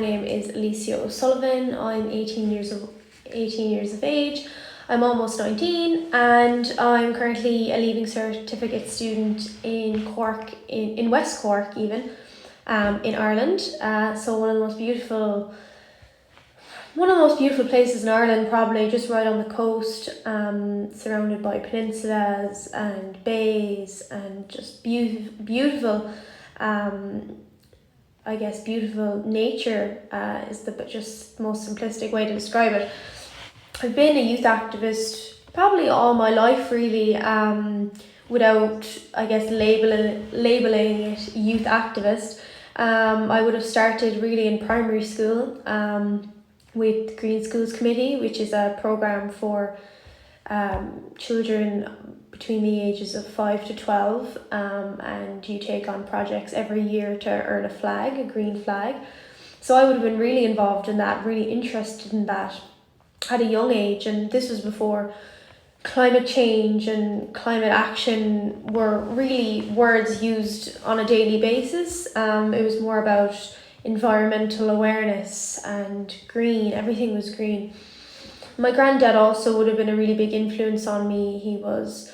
name is Alicia O'Sullivan. I'm 18 years of age. I'm almost 19 and I'm currently a Leaving Certificate student in Cork, in West Cork even, in Ireland. So one of the most beautiful places in Ireland, probably, just right on the coast, surrounded by peninsulas and bays and just beautiful beautiful nature is the just most simplistic way to describe it. I've been a youth activist probably all my life, really, without, labeling it youth activist. I would have started really in primary school with Green Schools Committee, which is a programme for children between the ages of 5 to 12, and you take on projects every year to earn a green flag. So I would have been really involved in that, really interested in that at a young age, and this was before climate change and climate action were really words used on a daily basis. It was more about environmental awareness and green, everything was green. My granddad also would have been a really big influence on me. He was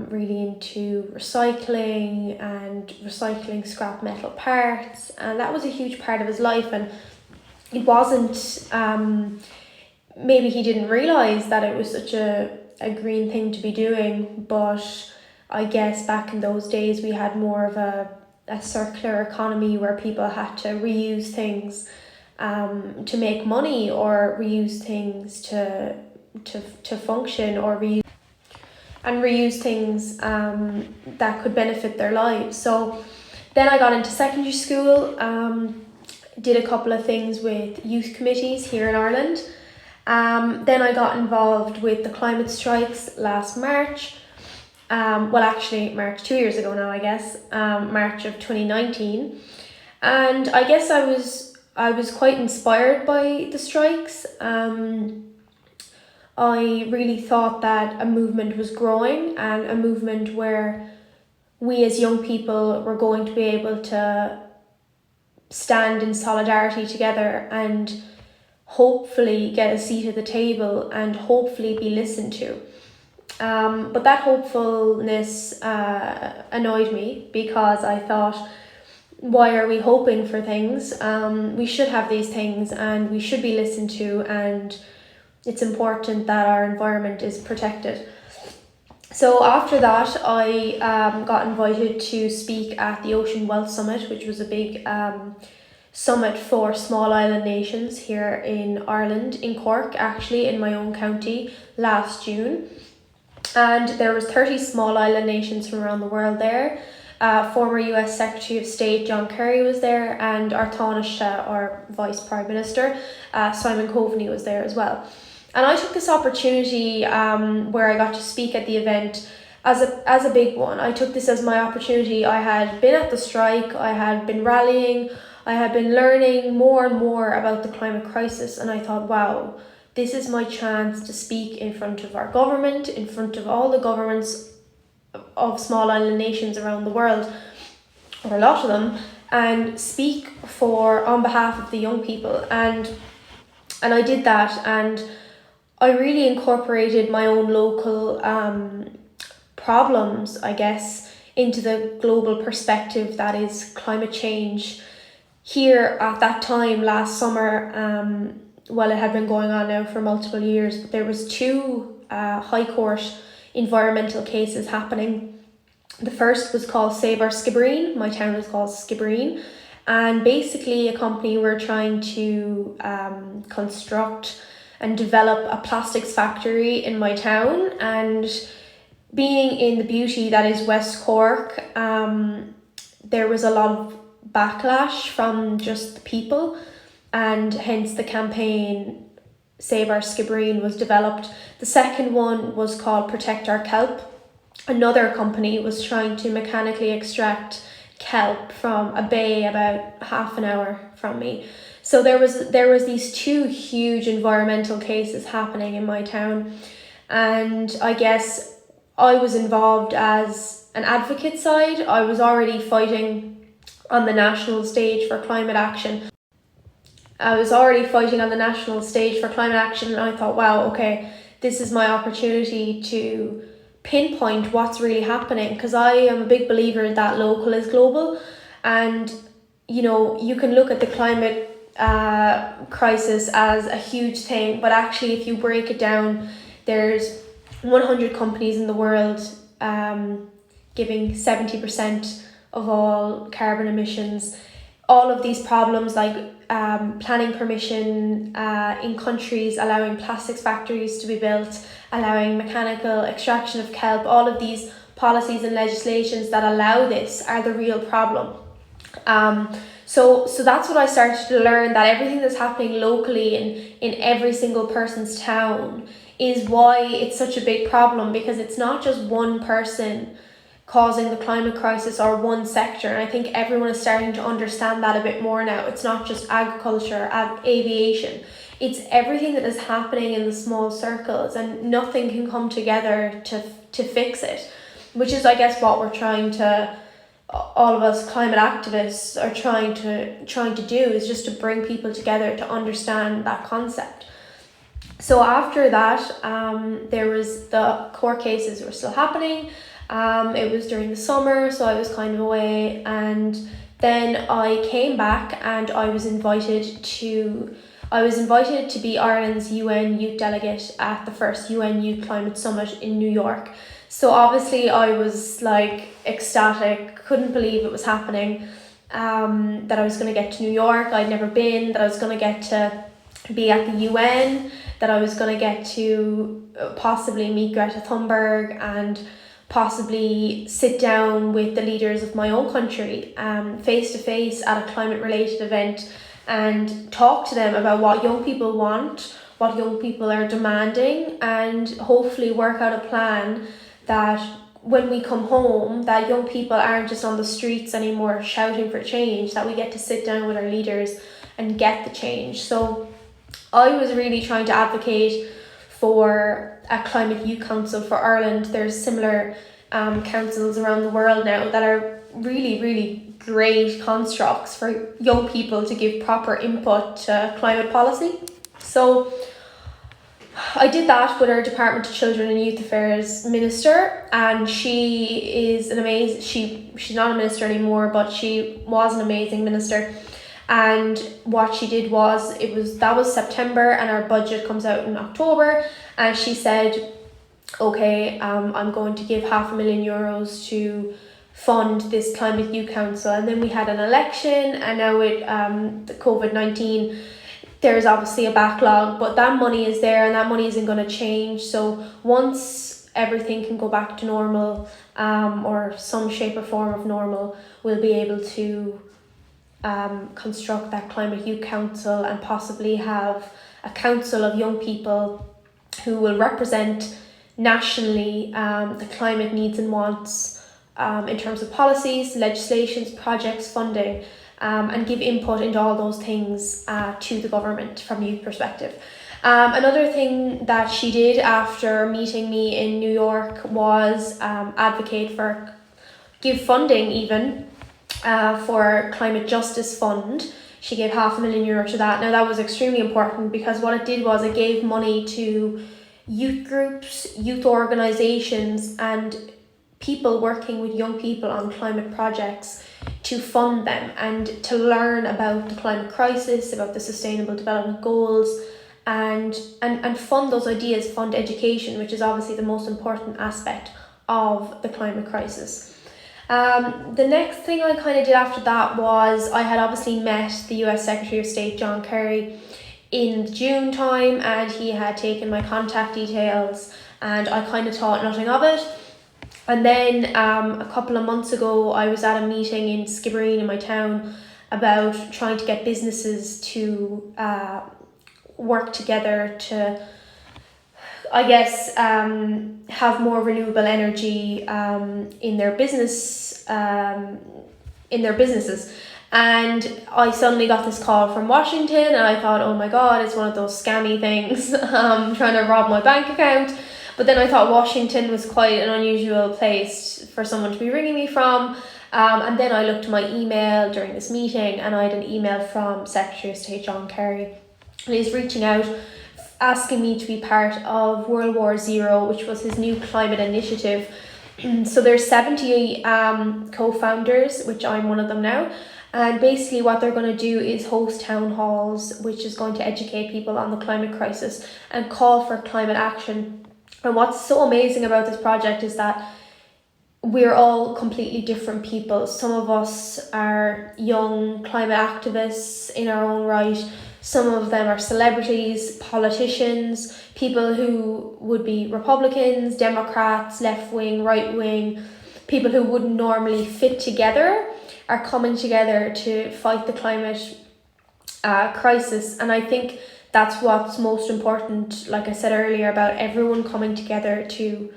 really into recycling and recycling scrap metal parts, and that was a huge part of his life. And it wasn't, maybe he didn't realise that it was such a green thing to be doing, but I guess back in those days we had more of a circular economy where people had to reuse things to make money, or reuse things to function, or reuse things that could benefit their lives. So then I got into secondary school, did a couple of things with youth committees here in Ireland. Then I got involved with the climate strikes last March. March 2 years ago now, March of 2019. And I guess I was quite inspired by the strikes. I really thought that a movement was growing, and a movement where we as young people were going to be able to stand in solidarity together and hopefully get a seat at the table and hopefully be listened to. But that hopefulness annoyed me, because I thought, why are we hoping for things? We should have these things and we should be listened to, and it's important that our environment is protected. So after that, I got invited to speak at the Ocean Wealth Summit, which was a big summit for small island nations here in Ireland, in Cork, actually, in my own county, last June. And there was 30 small island nations from around the world there. Former US Secretary of State John Kerry was there, and our Taoiseach, our Vice Prime Minister, Simon Coveney, was there as well. And I took this opportunity where I got to speak at the event as a big one. I took this as my opportunity. I had been at the strike, I had been rallying, I had been learning more and more about the climate crisis, and I thought, wow, this is my chance to speak in front of our government, in front of all the governments of small island nations around the world, or a lot of them, and speak on behalf of the young people. And I did that, and I really incorporated my own local problems, I guess, into the global perspective that is climate change. Here at that time last summer, it had been going on now for multiple years, but there was two High Court environmental cases happening. The first was called Save Our Skibbereen. My town is called Skibbereen, and basically a company were trying to construct and develop a plastics factory in my town. And being in the beauty that is West Cork, there was a lot of backlash from just the people, and hence the campaign Save Our Skibbereen was developed. The second one was called Protect Our Kelp. Another company was trying to mechanically extract kelp from a bay about half an hour from me. So there was these two huge environmental cases happening in my town, and I guess I was involved as an advocate side. I was already fighting on the national stage for climate action. I was already fighting on the national stage for climate action, and I thought, wow, okay, this is my opportunity to pinpoint what's really happening, because I am a big believer that local is global. And you can look at the climate crisis as a huge thing, but actually if you break it down, there's 100 companies in the world giving 70% of all carbon emissions. All of these problems, like planning permission in countries, allowing plastics factories to be built, allowing mechanical extraction of kelp, all of these policies and legislations that allow this are the real problem. So that's what I started to learn, that everything that's happening locally in every single person's town is why it's such a big problem, because it's not just one person causing the climate crisis or one sector. And I think everyone is starting to understand that a bit more now. It's not just agriculture, aviation. It's everything that is happening in the small circles, and nothing can come together to fix it, which is, I guess, what we're trying to, all of us climate activists are trying to do, is just to bring people together to understand that concept. So after that, there was the court cases were still happening. It was during the summer, so I was kind of away, and then I came back and I was invited to be Ireland's UN Youth Delegate at the first UN Youth Climate Summit in New York. So obviously I was like ecstatic, couldn't believe it was happening, that I was going to get to New York. I'd never been, that I was going to get to be at the UN, that I was going to get to possibly meet Greta Thunberg and possibly sit down with the leaders of my own country face to face at a climate related event and talk to them about what young people want, what young people are demanding, and hopefully work out a plan that when we come home, that young people aren't just on the streets anymore shouting for change, that we get to sit down with our leaders and get the change. So I was really trying to advocate for a climate youth council for Ireland. There's similar councils around the world now that are really, really great constructs for young people to give proper input to climate policy. So I did that with our Department of Children and Youth Affairs Minister, and she is an amazing, she's not a minister anymore, but she was an amazing minister. And what she did was, that was September and our budget comes out in October, and she said, okay, I'm going to give €500,000 to fund this Climate Youth Council. And then we had an election, and now with the COVID-19, there's obviously a backlog, but that money is there and that money isn't going to change. So once everything can go back to normal, or some shape or form of normal, we'll be able to construct that Climate Youth Council and possibly have a council of young people who will represent nationally the climate needs and wants in terms of policies, legislations, projects, funding, and give input into all those things to the government from a youth perspective. Another thing that she did after meeting me in New York was give funding even for Climate Justice Fund. She gave €500,000 to that. Now that was extremely important, because what it did was it gave money to youth groups, youth organisations, and people working with young people on climate projects to fund them and to learn about the climate crisis, about the Sustainable Development Goals, and fund those ideas, fund education, which is obviously the most important aspect of the climate crisis. The next thing I kind of did after that was I had obviously met the US Secretary of State John Kerry in June time, and he had taken my contact details, and I kind of thought nothing of it. And then a couple of months ago, I was at a meeting in Skibbereen in my town about trying to get businesses to work together to, I guess, have more renewable energy in their businesses. And I suddenly got this call from Washington, and I thought, oh my God, it's one of those scammy things trying to rob my bank account. But then I thought Washington was quite an unusual place for someone to be ringing me from. And then I looked at my email during this meeting, and I had an email from Secretary of State John Kerry, and he's reaching out asking me to be part of World War Zero, which was his new climate initiative. So there's 70 co-founders, which I'm one of them now. And basically what they're going to do is host town halls, which is going to educate people on the climate crisis and call for climate action. And what's so amazing about this project is that we're all completely different people. Some of us are young climate activists in our own right. Some of them are celebrities, politicians, people who would be Republicans, Democrats, left wing, right wing, people who wouldn't normally fit together are coming together to fight the climate crisis. And I think that's what's most important, like I said earlier, about everyone coming together to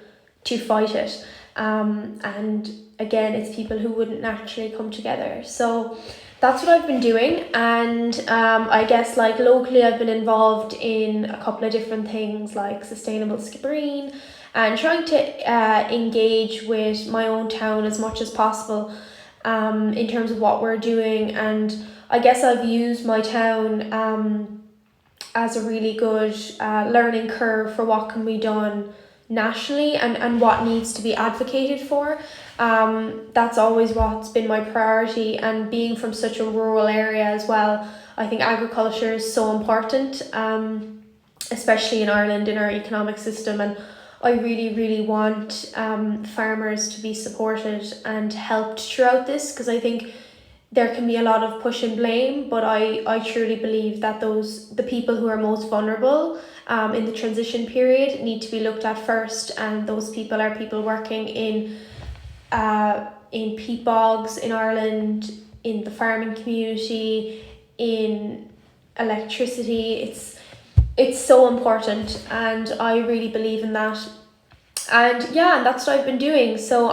fight it. And again, it's people who wouldn't naturally come together. So that's what I've been doing. And I guess like locally I've been involved in a couple of different things like Sustainable Skibbereen and trying to engage with my own town as much as possible in terms of what we're doing. And I guess I've used my town as a really good learning curve for what can be done nationally and what needs to be advocated for. That's always what's been my priority, and being from such a rural area as well, I think agriculture is so important, especially in Ireland in our economic system, and I really want farmers to be supported and helped throughout this, because I think there can be a lot of push and blame, but I truly believe that the people who are most vulnerable in the transition period need to be looked at first, and those people are people working in peat bogs in Ireland, in the farming community, in electricity. It's so important, and I really believe in that. And yeah, and that's what I've been doing. So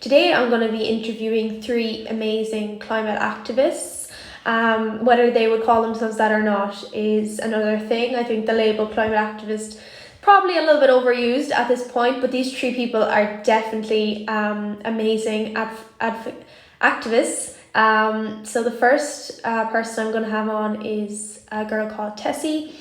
today I'm going to be interviewing 3 amazing climate activists. Whether they would call themselves that or not is another thing. I think the label climate activist probably a little bit overused at this point, but these 3 people are definitely amazing activists. So the first person I'm going to have on is a girl called Tessie,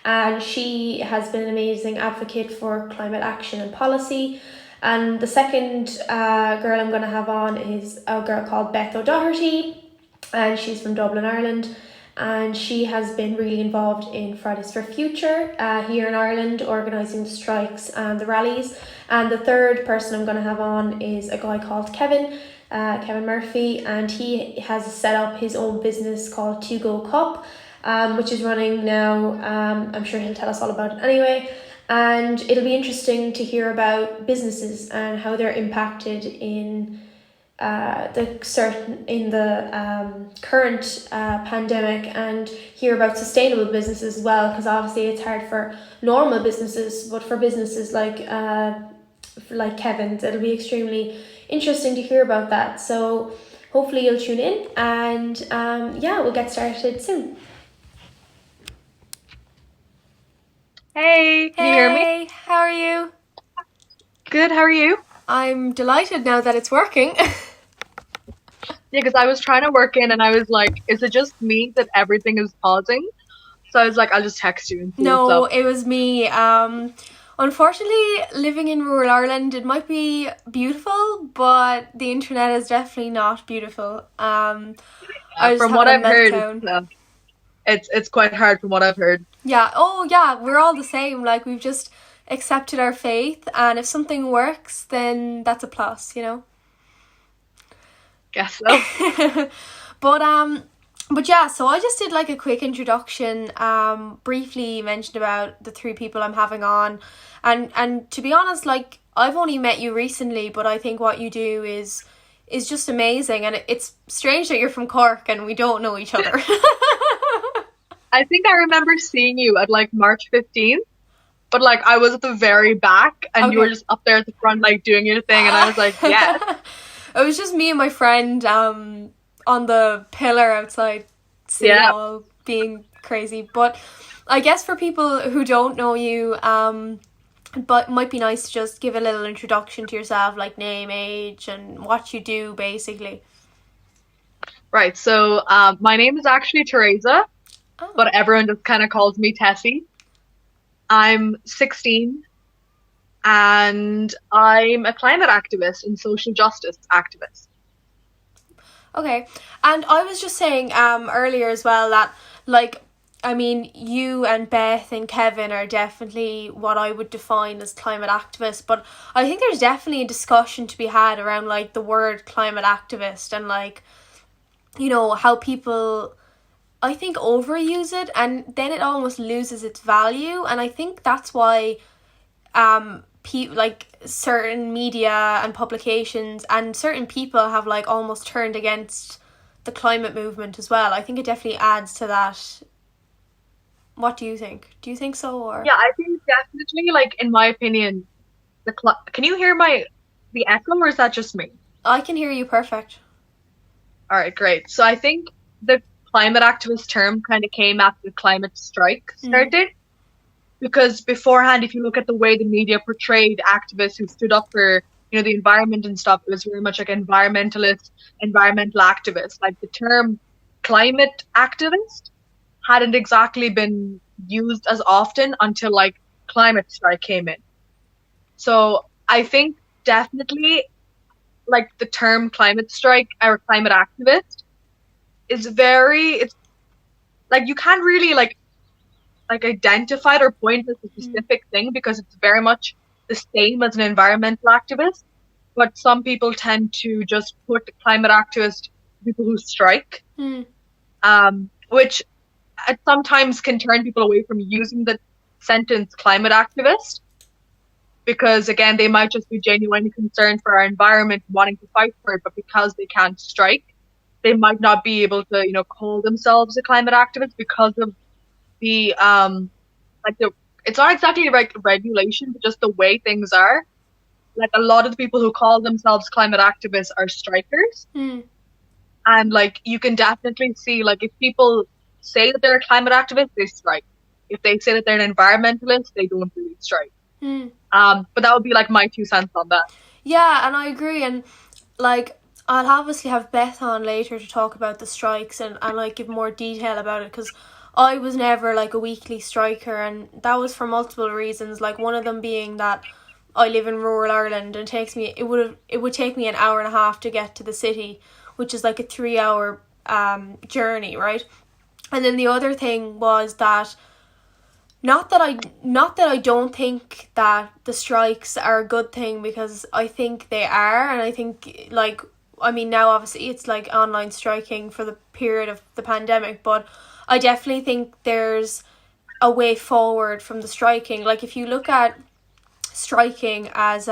and she has been an amazing advocate for climate action and policy. And the second girl I'm going to have on is a girl called Beth O'Doherty, and she's from Dublin, Ireland, and she has been really involved in Fridays for Future here in Ireland, organising the strikes and the rallies. And the third person I'm going to have on is a guy called Kevin Murphy, and he has set up his own business called To Go Cup, which is running now. I'm sure he'll tell us all about it anyway. And it'll be interesting to hear about businesses and how they're impacted in the current pandemic, and hear about sustainable businesses as well, because obviously it's hard for normal businesses, but for businesses like Kevin's, it'll be extremely interesting to hear about that. So hopefully you'll tune in, and we'll get started soon. Hey, can you hear me? How are you? Good, how are you? I'm delighted now that it's working. Yeah, because I was trying to work in and I was like, is it just me that everything is pausing? So I was like, I'll just text you and see what's No, up. it was me. Unfortunately, living in rural Ireland, it might be beautiful, but the internet is definitely not beautiful. I just From have what a I've heard, meltdown. it's quite hard from what I've heard. Yeah. Oh, yeah. We're all the same. Like, we've just accepted our faith, and if something works, then that's a plus, you know. Guess so. But yeah, so I just did like a quick introduction, briefly mentioned about the 3 people I'm having on, and to be honest, like, I've only met you recently, but I think what you do is just amazing, and it's strange that you're from Cork and we don't know each other. I think I remember seeing you at like March 15th, but like I was at the very back and you were just up there at the front like doing your thing, and I was like, yes. It was just me and my friend on the pillar outside City Hall being crazy. But I guess for people who don't know you, but it might be nice to just give a little introduction to yourself, like name, age, and what you do, basically. Right. So, my name is actually Teresa, Oh, but everyone just kind of calls me Tessie. I'm 16 and I'm a climate activist and social justice activist. okay. And I was just saying earlier as well that, like, I mean, you and Beth and Kevin are definitely what I would define as climate activists, but I think there's definitely a discussion to be had around, like, the word climate activist and, like, how people, I think, overuse it, and then it almost loses its value. And I think that's why like certain media and publications and certain people have like almost turned against the climate movement as well. I think it definitely adds to that. What do you think? Do you think so, or? Yeah, I think definitely, like, in my opinion, can you hear the echo, or is that just me? I can hear you perfect. All right, great. So I think the climate activist term kind of came after the climate strike Mm. started. Because beforehand, if you look at the way the media portrayed activists who stood up for, the environment and stuff, it was very much like environmentalist, environmental activists. Like the term climate activist hadn't exactly been used as often until like climate strike came in. So I think definitely like the term climate strike or climate activist it's like you can't really like identified or point as a Mm. specific thing because it's very much the same as an environmental activist. But some people tend to just put climate activist people who strike, Mm. which sometimes can turn people away from using the sentence climate activist because again they might just be genuinely concerned for our environment, wanting to fight for it, but because they can't strike, they might not be able to call themselves a climate activist because of the like the it's not exactly like regulation, but just the way things are. Like a lot of the people who call themselves climate activists are strikers, Mm. and like you can definitely see like if people say that they're a climate activist, they strike. If they say that they're an environmentalist, they don't really strike. Mm. But that would be like my 2 cents on that. Yeah, and I agree. And like, I'll obviously have Beth on later to talk about the strikes and like give more detail about it, because I was never like a weekly striker, and that was for multiple reasons. Like one of them being that I live in rural Ireland, and it would take me an hour and a half to get to the city, which is like a 3 hour journey, right? And then the other thing was that not that I don't think that the strikes are a good thing, because I think they are. And I think, like, I mean, now obviously it's like online striking for the period of the pandemic, but I definitely think there's a way forward from the striking. Like if you look at striking as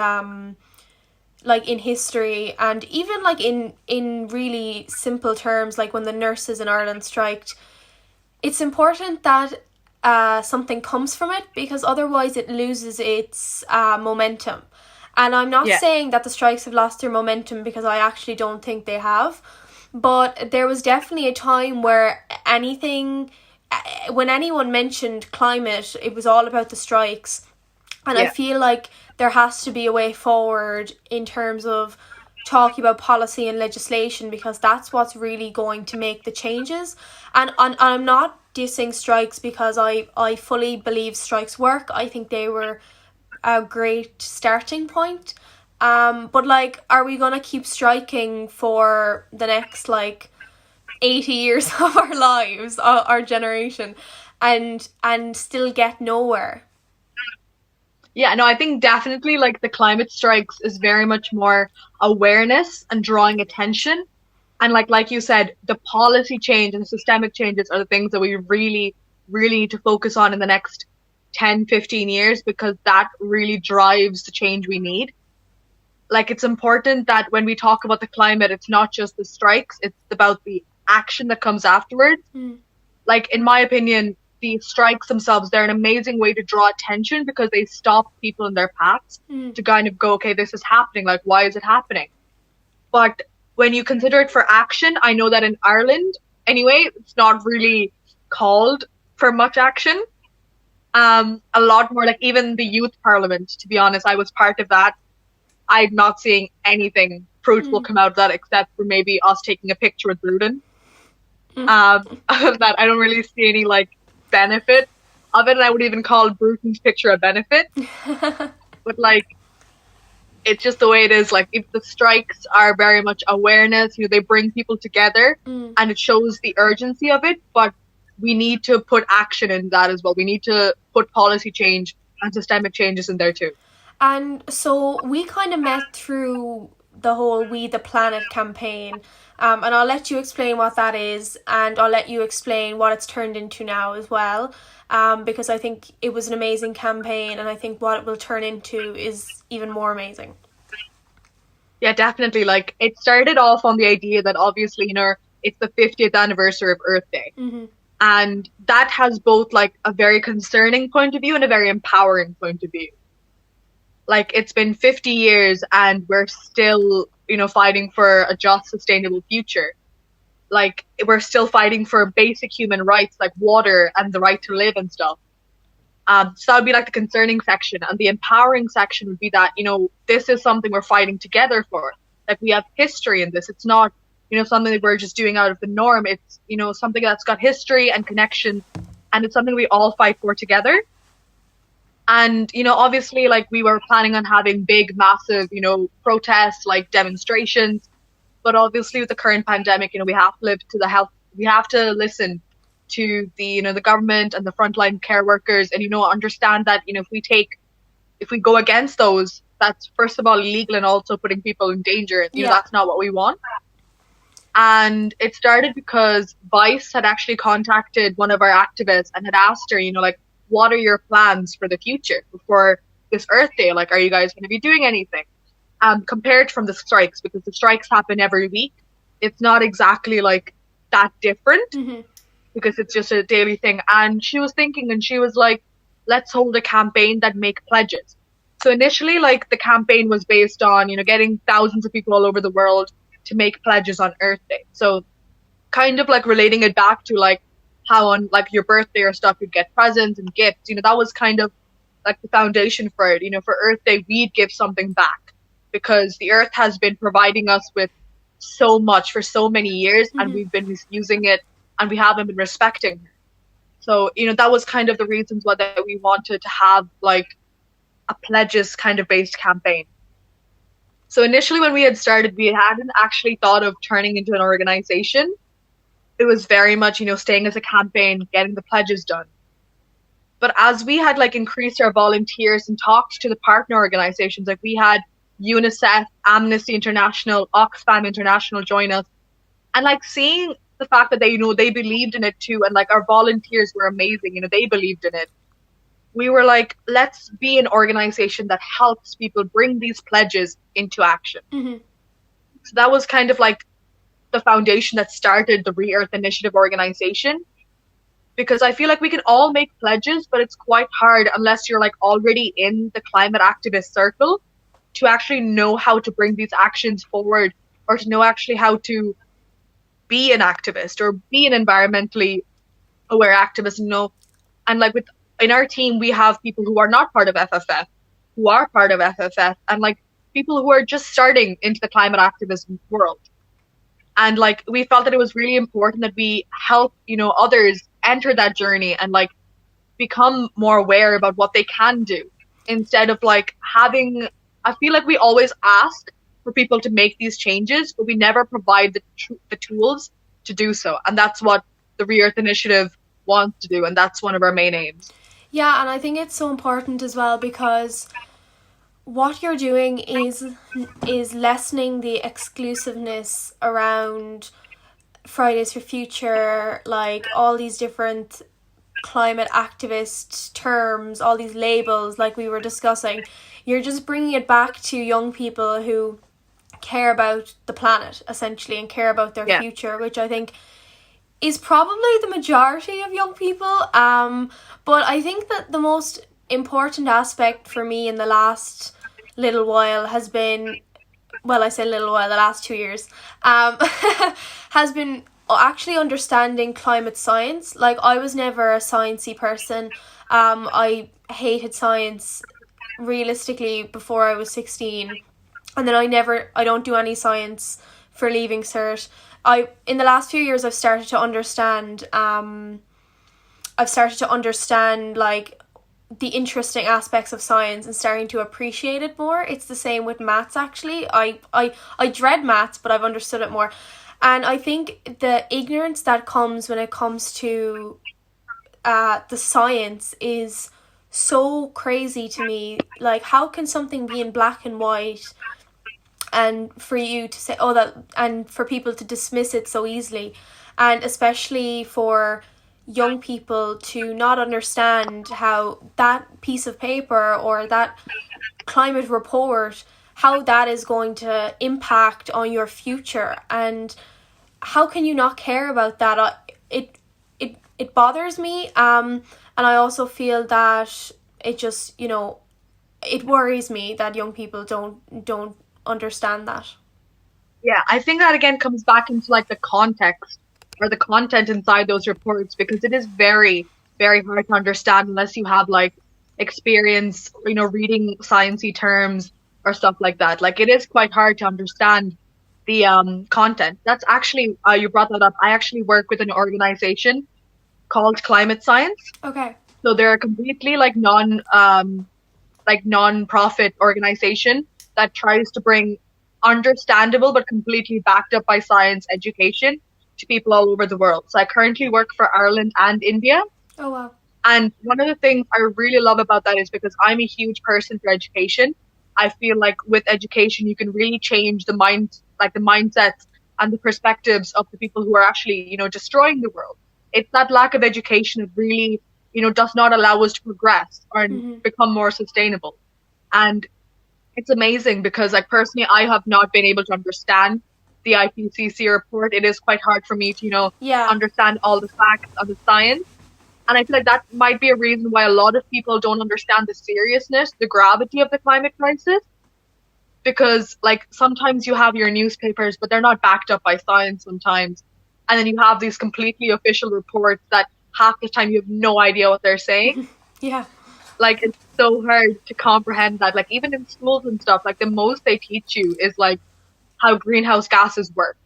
like in history, and even like in really simple terms, like when the nurses in Ireland striked, it's important that something comes from it, because otherwise it loses its momentum. And I'm not Yeah. saying that the strikes have lost their momentum, because I actually don't think they have. But there was definitely a time where when anyone mentioned climate, it was all about the strikes. And I Yeah. feel like there has to be a way forward in terms of talking about policy and legislation, because that's what's really going to make the changes. And I'm not dissing strikes, because I fully believe strikes work. I think they were a great starting point. But like, are we gonna keep striking for the next like 80 years of our lives, our generation, and still get nowhere? Yeah, no, I think definitely like the climate strikes is very much more awareness and drawing attention. And like you said, the policy change and systemic changes are the things that we really, really need to focus on in the next 10, 15 years because that really drives the change we need. Like it's important that when we talk about the climate, it's not just the strikes, it's about the action that comes afterwards. Mm. Like in my opinion, the strikes themselves, they're an amazing way to draw attention because they stop people in their paths Mm. to kind of go, okay, this is happening. Like, why is it happening? But when you consider it for action, I know that in Ireland, anyway, it's not really called for much action. A lot more, like even the youth parliament, to be honest, I was part of that. I'm not seeing anything fruitful come out of that except for maybe us taking a picture with Bruton. Other than that, I don't really see any like benefit of it, and I would even call Bruton's picture a benefit. But like, it's just the way it is. Like, if the strikes are very much awareness, they bring people together, and it shows the urgency of it. But we need to put action in that as well. We need to put policy change and systemic changes in there too. And so we kind of met through the whole We the Planet campaign. And I'll let you explain what that is, and I'll let you explain what it's turned into now as well. Because I think it was an amazing campaign, and I think what it will turn into is even more amazing. Yeah, definitely. Like, it started off on the idea that obviously, it's the 50th anniversary of Earth Day. And that has both like a very concerning point of view and a very empowering point of view. Like, it's been 50 years and we're still, fighting for a just, sustainable future. Like, we're still fighting for basic human rights like water and the right to live and stuff. So that would be like the concerning section. And the empowering section would be that, this is something we're fighting together for. Like, we have history in this. It's not, something that we're just doing out of the norm. It's, something that's got history and connection. And it's something we all fight for together. And, obviously, like, we were planning on having big, massive, protests, like demonstrations. But obviously with the current pandemic, we have to live to the health. We have to listen to the, the government and the frontline care workers, and, understand that, if we go against those, that's first of all illegal and also putting people in danger. That's not what we want. And it started because Vice had actually contacted one of our activists and had asked her, like, what are your plans for the future before this Earth Day? Like, are you guys going to be doing anything? Compared from the strikes, because the strikes happen every week, it's not exactly like that different, because it's just a daily thing. And she was thinking, and she was like, let's hold a campaign that make pledges. So initially, like, the campaign was based on, getting thousands of people all over the world to make pledges on Earth Day. So kind of like relating it back to like how on like your birthday or stuff you'd get presents and gifts, that was kind of like the foundation for it. For Earth Day, we'd give something back, because the Earth has been providing us with so much for so many years, and we've been misusing it, and we haven't been respecting her. So, that was kind of the reasons why that we wanted to have like a pledges kind of based campaign. So initially when we had started, we hadn't actually thought of turning into an organization. It was very much, staying as a campaign, getting the pledges done. But as we had like increased our volunteers and talked to the partner organizations, like we had UNICEF, Amnesty International, Oxfam International join us, and like seeing the fact that they, they believed in it too, and like our volunteers were amazing, they believed in it. We were like, let's be an organization that helps people bring these pledges into action. So that was kind of like the foundation that started the Re-Earth Initiative organization, because I feel like we can all make pledges, but it's quite hard unless you're like already in the climate activist circle to actually know how to bring these actions forward, or to know actually how to be an activist or be an environmentally aware activist, and like in our team, we have people who are not part of FFF, who are part of FFF, and like people who are just starting into the climate activism world. And like, we felt that it was really important that we help, others enter that journey and like become more aware about what they can do, instead of like having, I feel like we always ask for people to make these changes, but we never provide the tools to do so. And that's what the Re-Earth Initiative wants to do. And that's one of our main aims. Yeah, and I think it's so important as well, because what you're doing is lessening the exclusiveness around Fridays for Future, like all these different climate activist terms, all these labels like we were discussing. You're just bringing it back to young people who care about the planet, essentially, and care about their future, which I think is probably the majority of young people. But I think that the most important aspect for me in the last little while has been, well, I say little while, the last 2 years, has been actually understanding climate science. Like, I was never a sciencey person. I hated science realistically before I was 16, and then I don't do any science for leaving cert. In the last few years, I've started to understand like the interesting aspects of science and starting to appreciate it more. It's the same with maths, actually. I dread maths, but I've understood it more. And I think the ignorance that comes when it comes to the science is so crazy to me. Like, how can something be in black and white, and for you to say, oh, that, and for people to dismiss it so easily, and especially for young people to not understand how that piece of paper or that climate report, how that is going to impact on your future, and how can you not care about that? It bothers me, and I also feel that it just, it worries me that young people don't understand that. Yeah, I think that again comes back into like the context or the content inside those reports, because it is very, very hard to understand unless you have like experience, reading sciencey terms or stuff like that. Like it is quite hard to understand the content. That's actually you brought that up. I actually work with an organization called Climate Science. Okay. So they're a completely like non-profit organization that tries to bring understandable but completely backed up by science education to people all over the world. So I currently work for Ireland and India. Oh, wow. And one of the things I really love about that is because I'm a huge person for education. I feel like with education, you can really change the mindsets and the perspectives of the people who are actually, destroying the world. It's that lack of education that really, does not allow us to progress or become more sustainable. And it's amazing because, like, personally, I have not been able to understand the IPCC report. It is quite hard for me to, understand all the facts of the science. And I feel like that might be a reason why a lot of people don't understand the seriousness, the gravity of the climate crisis. Because, like, sometimes you have your newspapers, but they're not backed up by science sometimes. And then you have these completely official reports that half the time you have no idea what they're saying. Yeah. Like, it's so hard to comprehend that. Like, even in schools and stuff, like, the most they teach you is, like, how greenhouse gases work.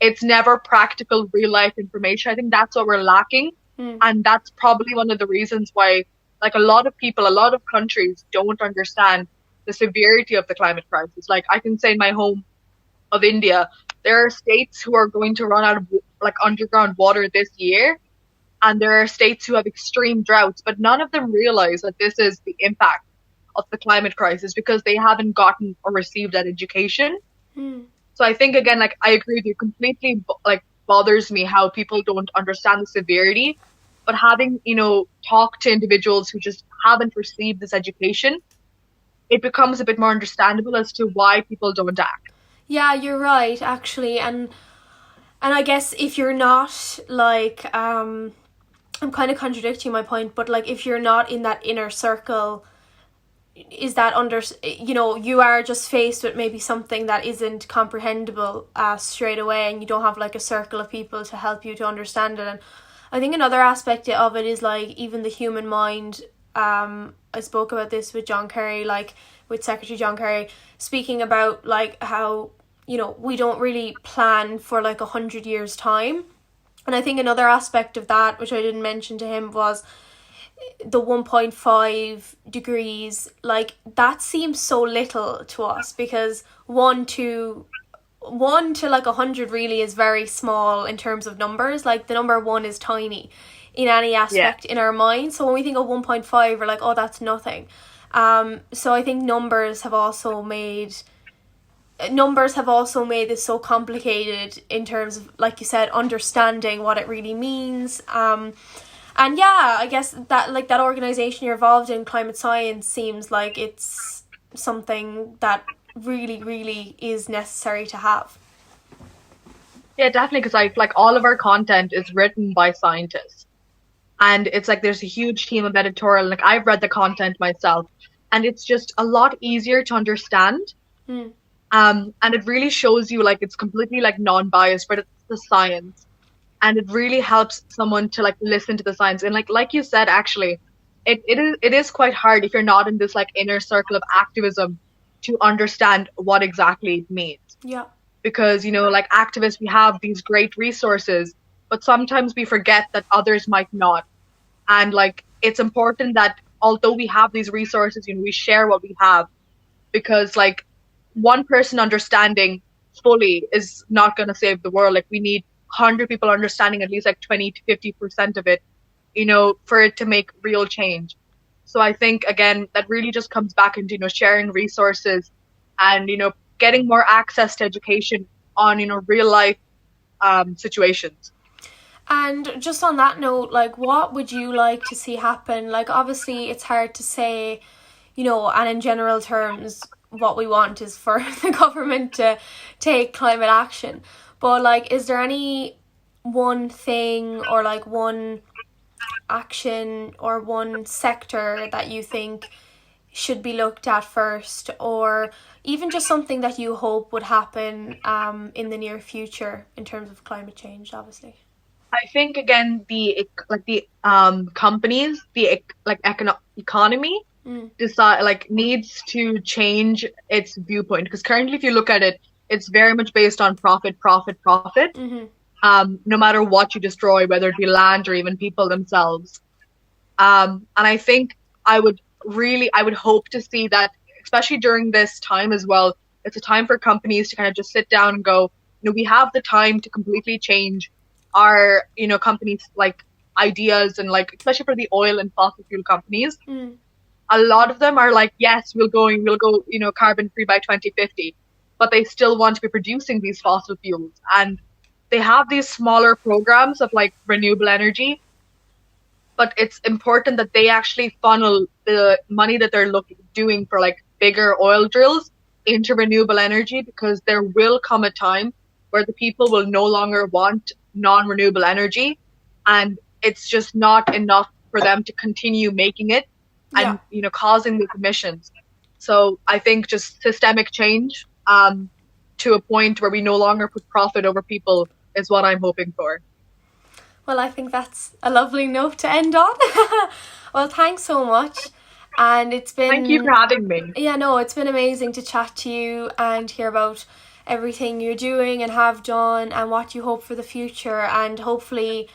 It's never practical, real-life information. I think that's what we're lacking. And that's probably one of the reasons why, like, a lot of people, a lot of countries don't understand the severity of the climate crisis. Like, I can say in my home of India, there are states who are going to run out of, like, underground water this year. And there are states who have extreme droughts, but none of them realize that this is the impact of the climate crisis because they haven't gotten or received that education. So I think, again, like, I agree with you completely, like, bothers me how people don't understand the severity. But having, talked to individuals who just haven't received this education, it becomes a bit more understandable as to why people don't act. Yeah, you're right, actually. And I guess if you're not, like, I'm kind of contradicting my point, but, like, if you're not in that inner circle, is that you are just faced with maybe something that isn't comprehensible straight away, and you don't have, like, a circle of people to help you to understand it. And I think another aspect of it is, like, even the human mind. I spoke about this with John Kerry, like, with Secretary John Kerry, speaking about, like, how, we don't really plan for, like, 100 years time. And I think another aspect of that, which I didn't mention to him, was the 1.5 degrees. Like, that seems so little to us, because 1 to like 100 really is very small in terms of numbers. Like, the number 1 is tiny in any aspect in our mind. So when we think of 1.5, we're like, oh, that's nothing. So I think numbers have also made this so complicated in terms of, like you said, understanding what it really means. And yeah, I guess that, like, that organization you're involved in, Climate Science, seems like it's something that really, really is necessary to have. Yeah, definitely, because like all of our content is written by scientists. And it's like there's a huge team of editorial. Like, I've read the content myself, and it's just a lot easier to understand. And it really shows you, like, it's completely, like, non-biased, but it's the science. and it really helps someone to like listen to the science. And like you said, actually, it is quite hard if you're not in this like inner circle of activism to understand what exactly it means. Yeah. Because, like activists, we have these great resources, but sometimes we forget that others might not. And like it's important that although we have these resources, we share what we have, because like one person understanding fully is not going to save the world. Like we need 100 people understanding at least like 20 to 50% of it, for it to make real change. So I think again that really just comes back into sharing resources, and getting more access to education on real life situations. And just on that note, like, what would you like to see happen? Like, obviously, it's hard to say, and in general terms, what we want is for the government to take climate action. But, like, is there any one thing or, like, one action or one sector that you think should be looked at first, or even just something that you hope would happen in the near future in terms of climate change, obviously? I think again the companies, like economy decide like needs to change its viewpoint, because currently if you look at it, it's very much based on profit, profit, profit. Mm-hmm. No matter what you destroy, whether it be land or even people themselves. And I think I would hope to see that, especially during this time as well, it's a time for companies to kind of just sit down and go, we have the time to completely change our, companies like ideas, and like, especially for the oil and fossil fuel companies, a lot of them are like, yes, we'll go, carbon free by 2050, but they still want to be producing these fossil fuels. And they have these smaller programs of like renewable energy, but it's important that they actually funnel the money that they're doing for like bigger oil drills into renewable energy, because there will come a time where the people will no longer want non-renewable energy, and it's just not enough for them to continue making it Yeah. and causing these emissions. So I think just systemic change to a point where we no longer put profit over people is what I'm hoping for. Well, I think that's a lovely note to end on. Well, thanks so much. And it's Thank you for been, having me. yeah, no, it's been amazing to chat to you and hear about everything you're doing and have done and what you hope for the future. And hopefully,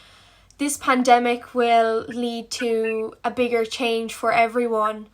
this pandemic will lead to a bigger change for everyone.